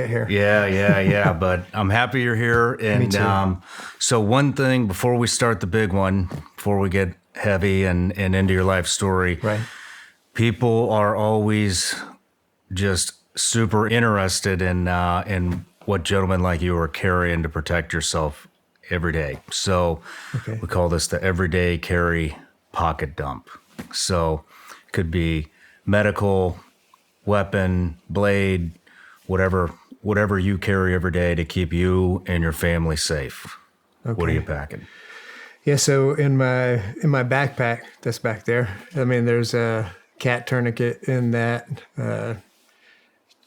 get here. Yeah. But I'm happy you're here. And Me too. So one thing before we start the big one, before we get heavy and into your life story, Right. people are always just super interested in what gentlemen like you are carrying to protect yourself every day. So Okay. we call this the everyday carry pocket dump. So it could be medical, weapon, blade, whatever you carry every day to keep you and your family safe. What are Okay. you packing? Yeah, so in my backpack that's back there, I mean, there's a cat tourniquet in that.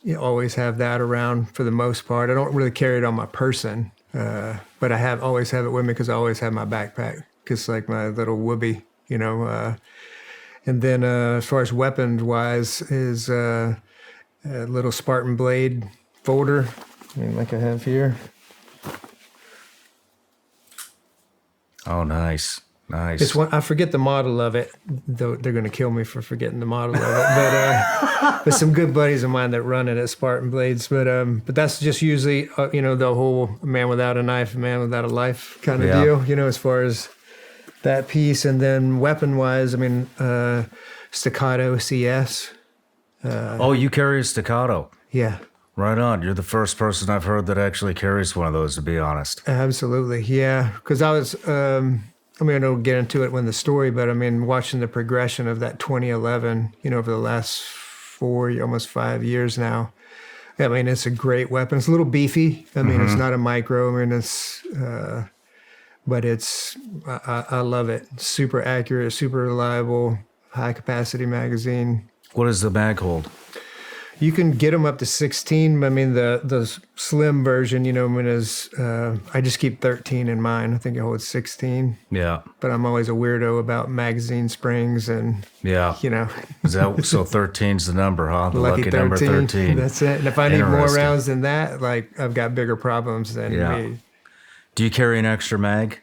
You always have that around for the most part. I don't really carry it on my person, but I always have it with me because I always have my backpack, because like my little whoopee, you know. And then as far as weapons wise, is a little Spartan blade folder, I mean, like I have here. Oh, nice. It's one, I forget the model of it, though they're going to kill me for forgetting the model of it. But some good buddies of mine that run it at Spartan Blades. But that's just usually, the whole man without a knife, man without a life kind of deal, as far as that piece. And then weapon-wise, I mean, Staccato CS. Oh, you carry a Staccato. Yeah, Right on. You're the first person I've heard that actually carries one of those, to be honest. absolutely. Yeah, because I was... I mean, I don't get into it when the story, but I mean, watching the progression of that 2011, over the last 4, almost 5 years now. I mean, it's a great weapon. It's a little beefy. I mean, It's not a micro. I mean, but I love it. Super accurate, super reliable, high capacity magazine. What does the mag hold? You can get them up to 16. I mean, the slim version, is I just keep 13 in mine. I think it holds 16. Yeah. But I'm always a weirdo about magazine springs and, Yeah. Is that so 13's the number, huh? The lucky number 13. That's it. And if I need more Interesting. rounds than that, like I've got bigger problems than me. Do you carry an extra mag?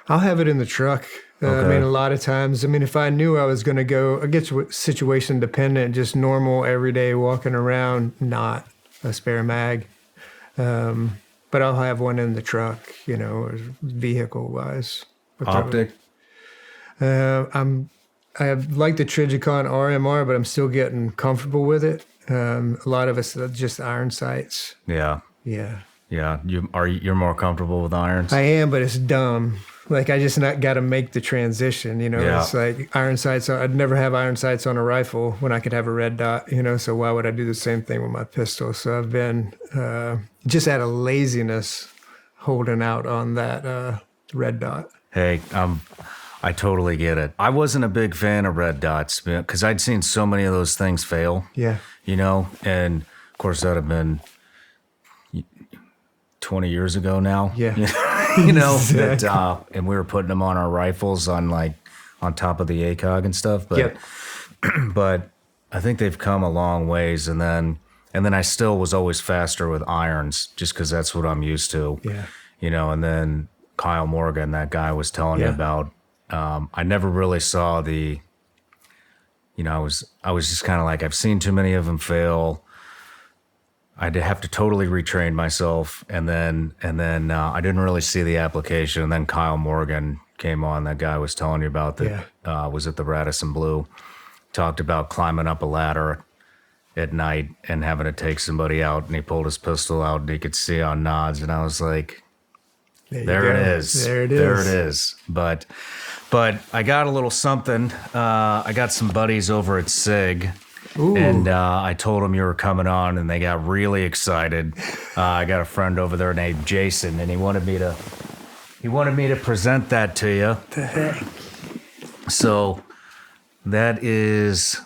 I'll have it in the truck. I Okay. mean, a lot of times, if I knew I was going to go, I guess situation dependent, just normal, everyday walking around, not a spare mag. But I'll have one in the truck, vehicle wise. Optic? I like the Trijicon RMR, but I'm still getting comfortable with it. A lot of it's just iron sights. Yeah. Yeah. Yeah. You're more comfortable with irons? I am, but it's dumb. Like I just not got to make the transition, Yeah. It's like iron sights. I'd never have iron sights on a rifle when I could have a red dot, So why would I do the same thing with my pistol? So I've been just out of laziness holding out on that red dot. Hey, I totally get it. I wasn't a big fan of red dots because I'd seen so many of those things fail. Yeah. And of course that'd have been 20 years ago now. Yeah. Exactly. And we were putting them on our rifles on top of the ACOG and stuff. But Yep. but I think they've come a long ways. And then I still was always faster with irons just because that's what I'm used to. Yeah. And then Kyle Morgan, that guy was telling me Yeah. about, I never really saw the, I was just kind of like, I've seen too many of them fail. I'd have to totally retrain myself. And then I didn't really see the application. And then Kyle Morgan came on, that guy was telling you about that, was at the Radisson Blue, talked about climbing up a ladder at night and having to take somebody out. And he pulled his pistol out and he could see on nods. And I was like, there it is. There it is. There it is. But I got a little something. I got some buddies over at SIG. Ooh. And I told them you were coming on, and they got really excited. I got a friend over there named Jason, and he wanted me to present that to you. The heck? So that is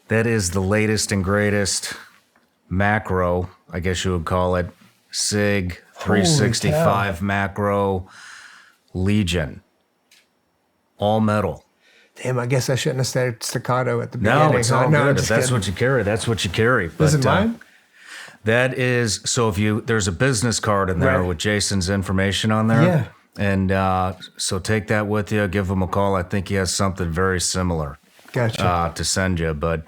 the latest and greatest macro, I guess you would call it, SIG 365 macro Legion, all metal. Damn, I guess I shouldn't have said staccato at the beginning. No, it's all No, I'm good. If just that's kidding. what you carry, that's what you carry. Is it mine? That is, so there's a business card in there Right. with Jason's information on there. Yeah. And so take that with you, give him a call. I think he has something very similar Gotcha. to send you. But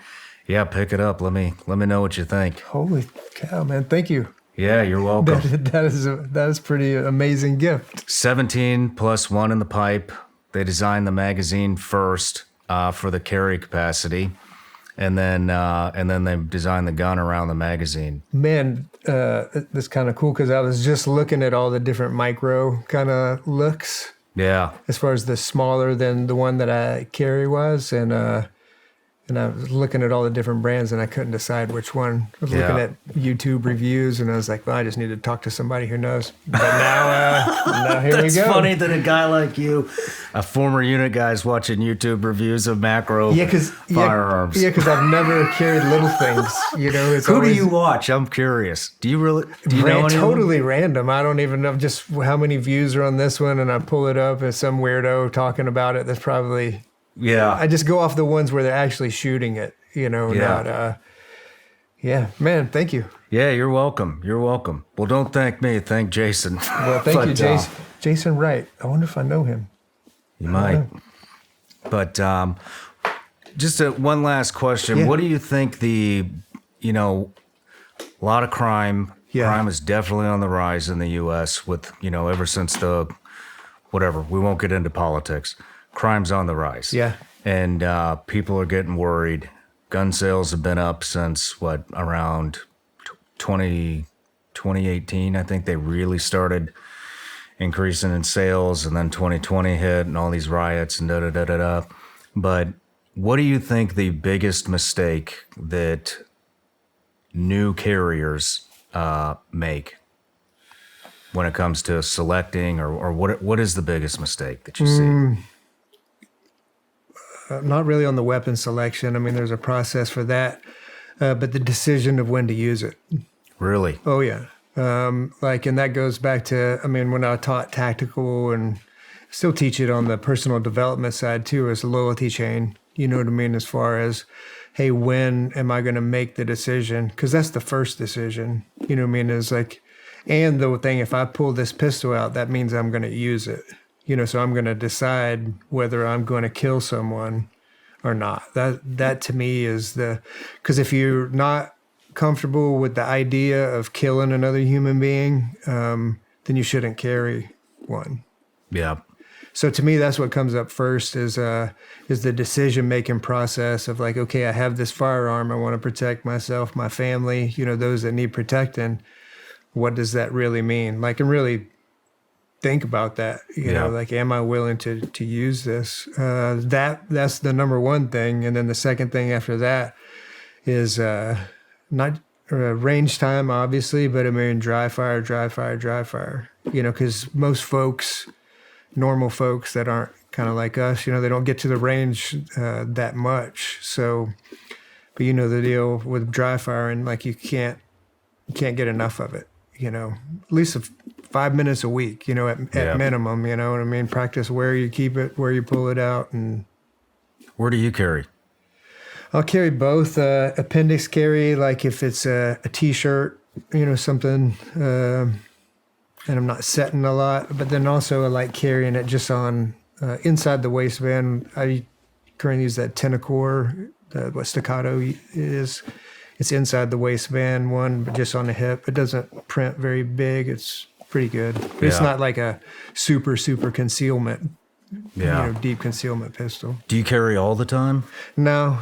Yeah, pick it up. Let me know what you think. Holy cow, man! Thank you. Yeah, you're welcome. That is pretty amazing gift. 17 plus one in the pipe. They designed the magazine first for the carry capacity, and then they designed the gun around the magazine. Man, that's kind of cool because I was just looking at all the different micro kind of looks Yeah, as far as the smaller than the one that I carry was, and I was looking at all the different brands and I couldn't decide which one. I was looking at YouTube reviews and I was like, well, I just need to talk to somebody who knows. But now here we go. it's funny that a guy like you, a former unit guy, is watching YouTube reviews of macro firearms. Yeah, because I've never carried little things. You know, it's Who do you watch? I'm curious. Do you know anyone? Totally random. I don't even know just how many views are on this one, and I pull it up and some weirdo talking about it. That's probably. Yeah. I just go off the ones where they're actually shooting it, you know, not, man, thank you. Yeah, you're welcome. You're welcome. Well, don't thank me. Thank Jason. Well, thank you, Jason. Jason Wright. I wonder if I know him. You might. But just one last question. Yeah. What do you think a lot of crime. Yeah. Crime is definitely on the rise in the U.S. with, ever since whatever. We won't get into politics. Crime's on the rise. Yeah. And people are getting worried. Gun sales have been up since, around 2018. I think they really started increasing in sales, and then 2020 hit and all these riots and da-da-da-da-da. But what do you think the biggest mistake that new carriers make when it comes to selecting, or what is the biggest mistake that you see? Not really on the weapon selection. I mean, there's a process for that, but the decision of when to use it. Really? Oh, yeah. And that goes back to, when I taught tactical and still teach it on the personal development side too, as a loyalty chain, you know what I mean? As far as, hey, when am I going to make the decision? Because that's the first decision, you know what I mean? Is like, and the thing, if I pull this pistol out, that means I'm going to use it. So I'm going to decide whether I'm going to kill someone or not. That to me is because if you're not comfortable with the idea of killing another human being, then you shouldn't carry one. Yeah. So to me, that's what comes up first is the decision-making process of like, okay, I have this firearm. I want to protect myself, my family, those that need protecting. What does that really mean? Like, and really think about that, like, am I willing to use this? That's the number one thing. And then the second thing after that is not range time, obviously, but dry fire, because most folks, normal folks that aren't kind of like us, they don't get to the range that much. So, but the deal with dry fire, and like, you can't get enough of it, at least 5 minutes a week, at minimum, you know what I mean? Practice where you keep it, where you pull it out. And where do you carry? I'll carry both. Appendix carry, like if it's a T-shirt, something, and I'm not setting a lot, but then also I like carrying it just on inside the waistband. I currently use that Tenacore, what Staccato is. It's inside the waistband one, but just on the hip. It doesn't print very big. It's pretty good. But it's not like a super concealment, deep concealment pistol. Do you carry all the time? No.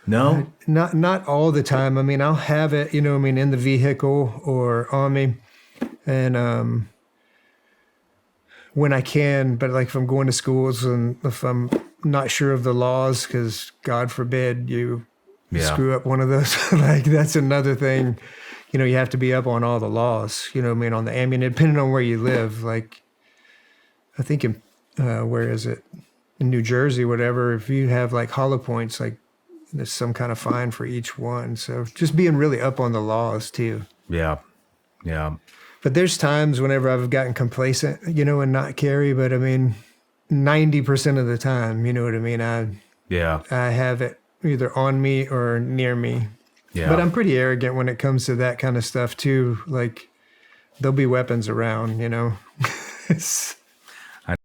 No? Not all the time. I'll have it, in the vehicle or on me. And when I can, but like if I'm going to schools and if I'm not sure of the laws, because God forbid you screw up one of those, like that's another thing. You have to be up on all the laws, on the ammunition, depending on where you live. Like, I think in, where is it? In New Jersey, whatever, if you have like hollow points, like there's some kind of fine for each one. So just being really up on the laws too. Yeah. Yeah. But there's times whenever I've gotten complacent, and not carry, but 90% of the time, you know what I mean? I have it either on me or near me. Yeah. But I'm pretty arrogant when it comes to that kind of stuff too. Like, there'll be weapons around,